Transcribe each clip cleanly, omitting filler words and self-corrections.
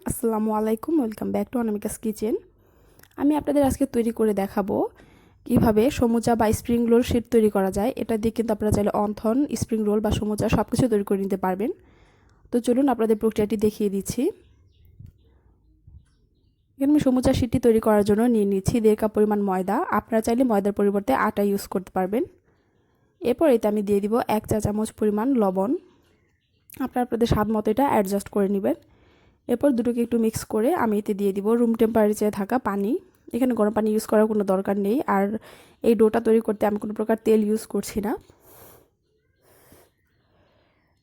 আসসালামু আলাইকুম, welcome back to Anamika's kitchen. আমি আপনাদের আজকে তৈরি করে দেখাবো কিভাবে সমুচা বা স্প্রিং রোল শীট তৈরি করা যায়। এটা দিয়ে কিন্তু আপনারা চাইলে অনথন, স্প্রিং রোল বা সমুচা সব কিছু তৈরি করে নিতে পারবেন। তো চলুন আপনাদের প্রক্রিয়াটি দেখিয়ে দিচ্ছি। এখানে আমি সমুচা শীটটি তৈরি করার জন্য নিয়ে নিচ্ছি 1.5 কাপ পরিমাণ ময়দা। আপনারা চাইলে ময়দার পরিবর্তে আটা ইউজ করতে পারবেন। এরপর এতে আমি দিয়ে দিব 1 চা চামচ পরিমাণ লবণ। আপনারা আপনাদের স্বাদ মতো এটা অ্যাডজাস্ট করে নেবেন। এরপর দুটোকে একটু মিক্স করে আমি এতে দিয়ে দিব রুম টেম্পারেচারে থাকা পানি। এখানে গরম পানি ইউজ করার কোনো দরকার নেই। আর এই ডোটা তৈরি করতে আমি কোনো প্রকার তেল ইউজ করছি না।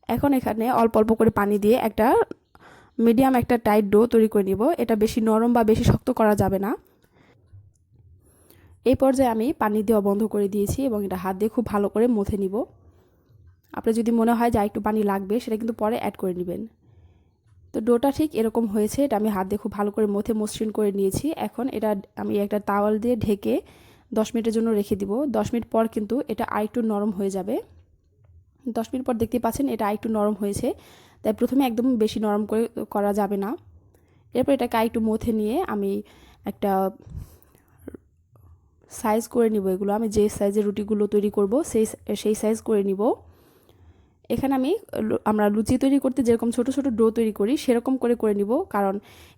এখন এখানে অল্প অল্প করে পানি দিয়ে একটা মিডিয়াম একটা টাইট ডো তৈরি করে নিব। এটা বেশি নরম বা বেশি শক্ত করা যাবে না। এই পর্যায়ে আমি পানি দেওয়া বন্ধ করে দিয়েছি এবং এটা হাত দিয়ে খুব ভালো করে মথে নিব। আপনার যদি মনে হয় যে একটু পানি লাগবে সেটা কিন্তু পরে অ্যাড করে নেবেন। তো ডোটা ঠিক এরকম হয়েছে। এটা আমি হাত দিয়ে খুব ভালো করে মথে মসৃণ করে নিয়েছি। এখন এটা আমি একটা তাওয়াল দিয়ে ঢেকে 10 মিনিটের জন্য রেখে দিব। 10 মিনিট পর কিন্তু এটা আরেকটু নরম হয়ে যাবে। 10 মিনিট পর দেখতে পাচ্ছেন এটা আরেকটু নরম হয়েছে। তাই প্রথমে একদম বেশি নরম করে করা যাবে না। এরপর এটাকে আরেকটু মথে নিয়ে আমি একটা সাইজ করে নিব। এগুলো আমি যে সাইজের রুটিগুলো তৈরি করব সেই সাইজ করে নিব। এখানে আমরা লুচি তৈরি করতে যেরকম ছোট ছোট ডো তৈরি করি সেরকম করে নিব, কারণ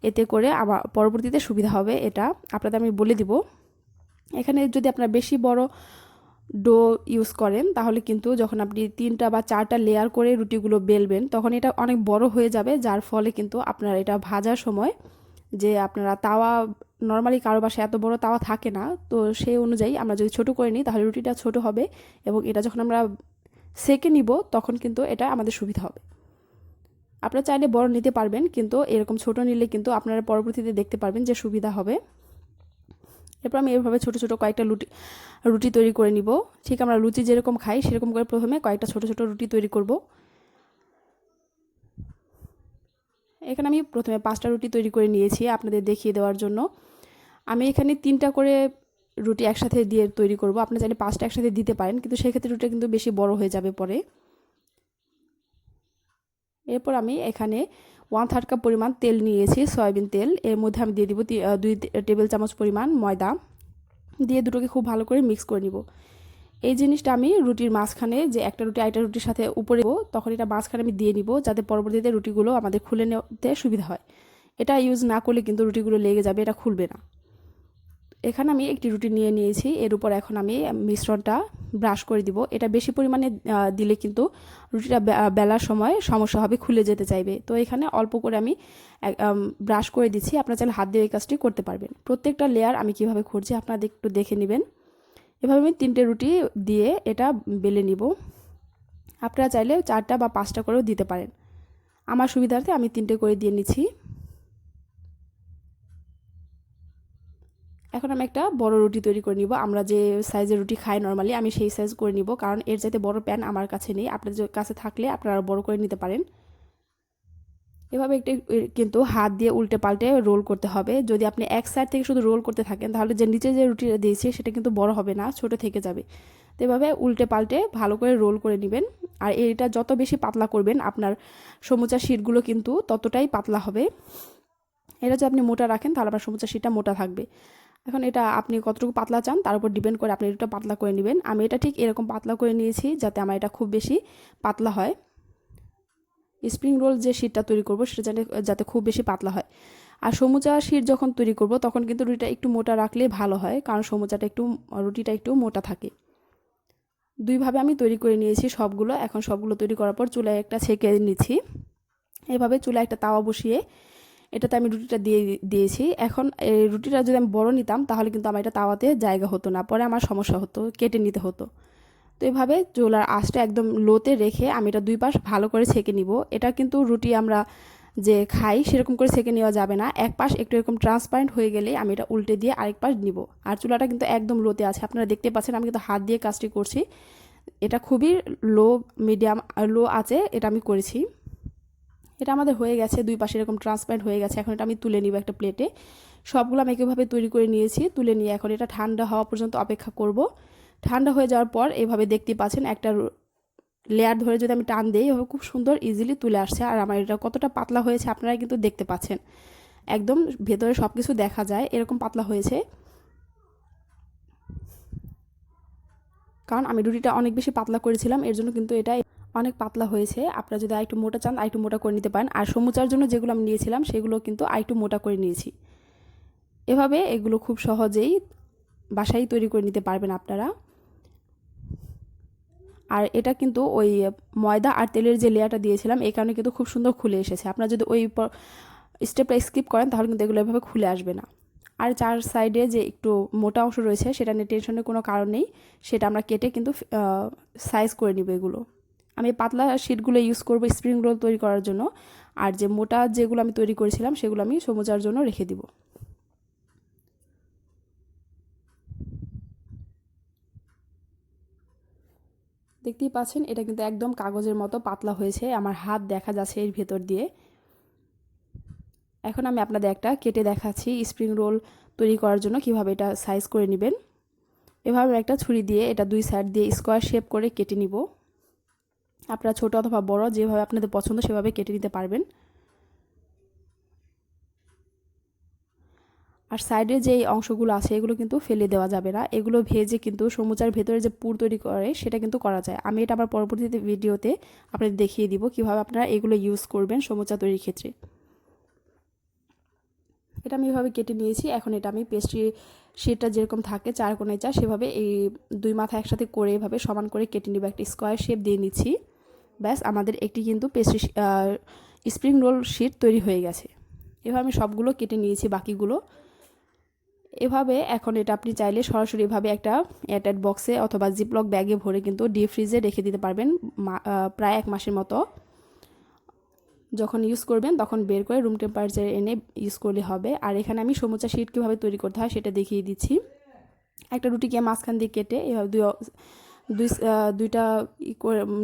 এতে করে আমার পরবর্তীতে সুবিধা হবে। এটা আপনাদের আমি বলে দিব। এখানে যদি আপনারা বেশি বড় ডো ইউজ করেন তাহলে কিন্তু যখন আপনি 3টা বা 4টা লেয়ার করে রুটিগুলো বেলবেন তখন এটা অনেক বড় হয়ে যাবে, যার ফলে কিন্তু আপনার এটা ভাজার সময় যে আপনারা তাওয়া নর্মালি কারো বাসায় এত বড় তাওয়া থাকে না, তো সেই অনুযায়ী আমরা যদি ছোট করে নিই তাহলে রুটিটা ছোট হবে এবং এটা যখন আমরা সেকে নিব তখন কিন্তু এটা আমাদের সুবিধা হবে। আপনারা চাইলে বড় নিতে পারবেন, কিন্তু এরকম ছোট নিলে কিন্তু আপনারা পরবর্তীতে দেখতে পারবেন যে সুবিধা হবে। এরপর আমি এভাবে ছোট ছোট কয়েকটা রুটি তৈরি করে নিব। ঠিক আমরা লুচি যেরকম খাই সেরকম করে প্রথমে কয়েকটা ছোট ছোট রুটি তৈরি করব। এখানে আমি প্রথমে 5টা রুটি তৈরি করে নিয়েছি আপনাদের দেখিয়ে দেওয়ার জন্য। আমি এখানে 3টা করে রুটি একসাথে দিয়ে তৈরি করব। আপনি চাইলে 5টা একসাথে দিতে পারেন, কিন্তু সেক্ষেত্রে রুটিটা কিন্তু বেশি বড় হয়ে যাবে পরে। এরপর আমি এখানে 1/3 কাপ পরিমাণ তেল নিয়েছি, সয়াবিন তেল। এর মধ্যে আমি দিয়ে দিব 2 টেবিল চামচ পরিমাণ ময়দা। দিয়ে দুটোকে খুব ভালো করে মিক্স করে নিব। এই জিনিসটা আমি রুটির মাঝখানে, যে একটা রুটি আরেকটা রুটির সাথে উপরে তখন এটা মাঝখানে আমি দিয়ে নিব, যাতে পরবর্তীতে রুটিগুলো আমাদের খুলে নিতে সুবিধা হয়। এটা ইউজ না করলে কিন্তু রুটিগুলো লেগে যাবে, এটা খুলবে না। এখানে আমি একটি রুটি নিয়ে নিয়েছি। এর উপর এখন আমি মিশ্রণটা ব্রাশ করে দিব। এটা বেশি পরিমাণে দিলে কিন্তু রুটিটা বেলার সময় সমস্যা হবে, খুলে যেতে চাইবে। তো এখানে অল্প করে আমি ব্রাশ করে দিচ্ছি। আপনারা চাইলে হাত দিয়ে এই কাজটি করতে পারবেন। প্রত্যেকটা লেয়ার আমি কিভাবে করছি আপনারা একটু দেখে নেবেন। এভাবে আমি 3টে রুটি দিয়ে এটা বেলে নিব। আপনারা চাইলে 4টা বা 5টা করেও দিতে পারেন। আমার সুবিধার্থে আমি 3টে করে দিয়ে নিচ্ছি। এখন আমি একটা বড় রুটি তৈরি করে নিব। আমরা যে সাইজের রুটি খাই নর্মালি আমি সেই সাইজ করে নিব, কারণ এর চাইতে বড় প্যান আমার কাছে নেই। আপনাদের কাছে থাকলে আপনারা বড় করে নিতে পারেন। এভাবে কিন্তু হাত দিয়ে উল্টে পাল্টে রোল করতে হবে। যদি আপনি এক সাইড থেকে শুধু রোল করতে থাকেন তাহলে যে নিচে যে রুটিটা দিয়েছি সেটা কিন্তু বড় হবে না, ছোট থেকে যাবে। তো এভাবে উল্টে পাল্টে ভালো করে রোল করে নেবেন। আর এটা যত বেশি পাতলা করবেন আপনার সমুচা শীটগুলো কিন্তু ততটাই পাতলা হবে। এটা যদি আপনি মোটা রাখেন তাহলে আপনার সমুচা শীটটা মোটা থাকবে। এখন এটা আপনি কতটুকু পাতলা চান তার উপর ডিপেন্ড করে আপনি এটা পাতলা করে নেবেন। আমি এটা ঠিক এরকম পাতলা করে নিয়েছি যাতে আমার এটা খুব বেশি পাতলা হয়। স্প্রিং রোল যে শীটটা তৈরি করব সেটা যাতে খুব বেশি পাতলা হয়। আর সমুচা শীট যখন তৈরি করব তখন কিন্তু রুটিটা একটু মোটা রাখলে ভালো হয়, কারণ রুটিটা একটু মোটা থাকে। দুইভাবে আমি তৈরি করে নিয়েছি সবগুলো। এখন সবগুলো তৈরি করার পর চুলায় একটা ছেঁকে নিচ্ছি। এভাবে চুলায় একটা তাওয়া বসিয়ে এটাতে আমি রুটিটা দিয়েছি। এখন এই রুটিটা যদি আমি বড় নিতাম তাহলে কিন্তু আমার এটা তাওয়াতে জায়গা হতো না, পরে আমার সমস্যা হতো, কেটে নিতে হতো। তো এভাবে চুলার আঁচটা একদম লোতে রেখে আমি এটা দুই পাশ ভালো করে ছেঁকে নিব। এটা কিন্তু রুটি আমরা যে খাই সেরকম করে ছেঁকে নেওয়া যাবে না। এক পাশ একটু এরকম ট্রান্সপারেন্ট হয়ে গেলে আমি এটা উল্টে দিয়ে আরেক পাশ নিব। আর চুলাটা কিন্তু একদম লোতে আছে, আপনারা দেখতে পাচ্ছেন আমি কিন্তু হাত দিয়ে কাজটি করছি। এটা খুবই লো আছে এটা আমি করেছি। এটা আমাদের হয়ে গেছে, দুই পাশে এরকম ট্রান্সপারেন্ট হয়ে গেছে। এখন এটা আমি তুলে নিব একটা প্লেটে। সবগুলো আমি একইভাবে তৈরি করে নিয়েছি। তুলে নিয়ে এখন এটা ঠান্ডা হওয়া পর্যন্ত অপেক্ষা করব। ঠান্ডা হয়ে যাওয়ার পর এভাবে দেখতে পাচ্ছেন একটা লেয়ার ধরে যদি আমি টান দিই এভাবে খুব সুন্দর ইজিলি তুলে আসছে। আর আমার এটা কতটা পাতলা হয়েছে আপনারা কিন্তু দেখতে পাচ্ছেন, একদম ভেতরে সব কিছু দেখা যায় এরকম পাতলা হয়েছে। কারণ আমি রুটিটা অনেক বেশি পাতলা করেছিলাম, এর জন্য কিন্তু এটা অনেক পাতলা হয়েছে। আপনারা যদি আরেকটু মোটা চান আরেকটু মোটা করে নিতে পারেন। আর সমুচার জন্য যেগুলো আমি নিয়েছিলাম সেগুলো কিন্তু আরেকটু মোটা করে নিয়েছি। এভাবে এগুলো খুব সহজেই বাসায় তৈরি করে নিতে পারবেন আপনারা। আর এটা কিন্তু ওই ময়দা আর তেলের যে লেয়ারটা দিয়েছিলাম এই কারণে কিন্তু খুব সুন্দর খুলে এসেছে। আপনারা যদি ওই স্টেপটা স্কিপ করেন তাহলে কিন্তু এগুলো এভাবে খুলে আসবে না। আর চার সাইডে যে একটু মোটা অংশ রয়েছে সেটা নিয়ে টেনশনের কোনো কারণ নেই, সেটা আমরা কেটে কিন্তু সাইজ করে নিব। এগুলো আমি পাতলা শিটগুলো ইউজ করব স্প্রিং রোল তৈরি করার জন্য, আর যে মোটা যেগুলো আমি তৈরি করেছিলাম সেগুলো আমি সমুচার জন্য রেখে দিব। দেখতেই পাচ্ছেন এটা কিন্তু একদম কাগজের মতো পাতলা হয়েছে, আমার হাত দেখা যাচ্ছে এর ভেতর দিয়ে। এখন আমি আপনাদের একটা কেটে দেখাচ্ছি স্প্রিং রোল তৈরি করার জন্য কিভাবে এটা সাইজ করে নেবেন। এভাবে একটা ছুরি দিয়ে এটা দুই সাইড দিয়ে স্কোয়ার শেপ করে কেটে নিব। আপনারা ছোট অথবা বড় যেভাবে আপনাদের পছন্দ সেভাবে কেটে নিতে পারবেন। আর সাইডে যে অংশগুলো আছে এগুলো কিন্তু ফেলে দেওয়া যাবে না, এগুলো ভেজে কিন্তু সমুচার ভেতরে যে পুর তৈরি করে সেটা কিন্তু করা যায়। আমি এটা আমার পরবর্তী ভিডিওতে আপনাদের দেখিয়ে দিব কিভাবে আপনারা এগুলো ইউজ করবেন সমুচা তৈরির ক্ষেত্রে। এটা আমি এভাবে কেটে নিয়েছি। এখন এটা আমি পেস্ট্রি শিটটা যেরকম থাকে চার কোণে চা সেভাবে এই দুই মাথা একসাথে করে এভাবে সমান করে কেটে নিব, একটা স্কোয়ার শেপ দিয়ে নিচ্ছি। ব্যাস আমাদের একটি কিন্তু পেস্ট্রি স্প্রিং রোল শিট তৈরি হয়ে গেছে। এভাবে আমি সবগুলো কেটে নিয়েছি বাকিগুলো। এভাবে এখন এটা আপনি চাইলে সরাসরি এভাবে একটা এয়ারটাইট বক্সে অথবা জিপলক ব্যাগে ভরে কিন্তু ডিপ ফ্রিজে রেখে দিতে পারবেন প্রায় 1 মাসের মতো। যখন ইউজ করবেন তখন বের করে রুম টেম্পারেচারে এনে ইউজ করলে হবে। আর এখানে আমি সমুচা শিট কীভাবে তৈরি করতে হয় সেটা দেখিয়ে দিচ্ছি। একটা রুটিকে মাঝখান দিয়ে কেটে এভাবে দুইটা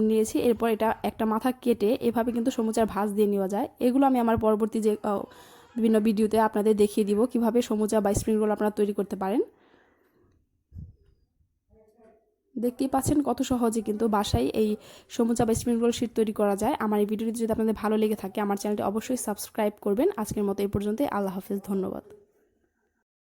নিয়েছি। এরপর এটা একটা মাথা কেটে এভাবে কিন্তু সমুচার ভাঁজ দিয়ে নেওয়া যায়। এগুলো আমি আমার পরবর্তী যে বিভিন্ন ভিডিওতে আপনাদের দেখিয়ে দিব কিভাবে সমুচা বা স্প্রিং রোল আপনারা তৈরি করতে পারেন। দেখতেই পাচ্ছেন কত সহজে কিন্তু বাসায় এই সমুচা বা স্প্রিং রোল শিট তৈরি করা যায়। আমার এই ভিডিওটি যদি আপনাদের ভালো লেগে থাকে আমার চ্যানেলটি অবশ্যই সাবস্ক্রাইব করবেন। আজকের মতো এই পর্যন্তই, আল্লাহ হাফেজ, ধন্যবাদ।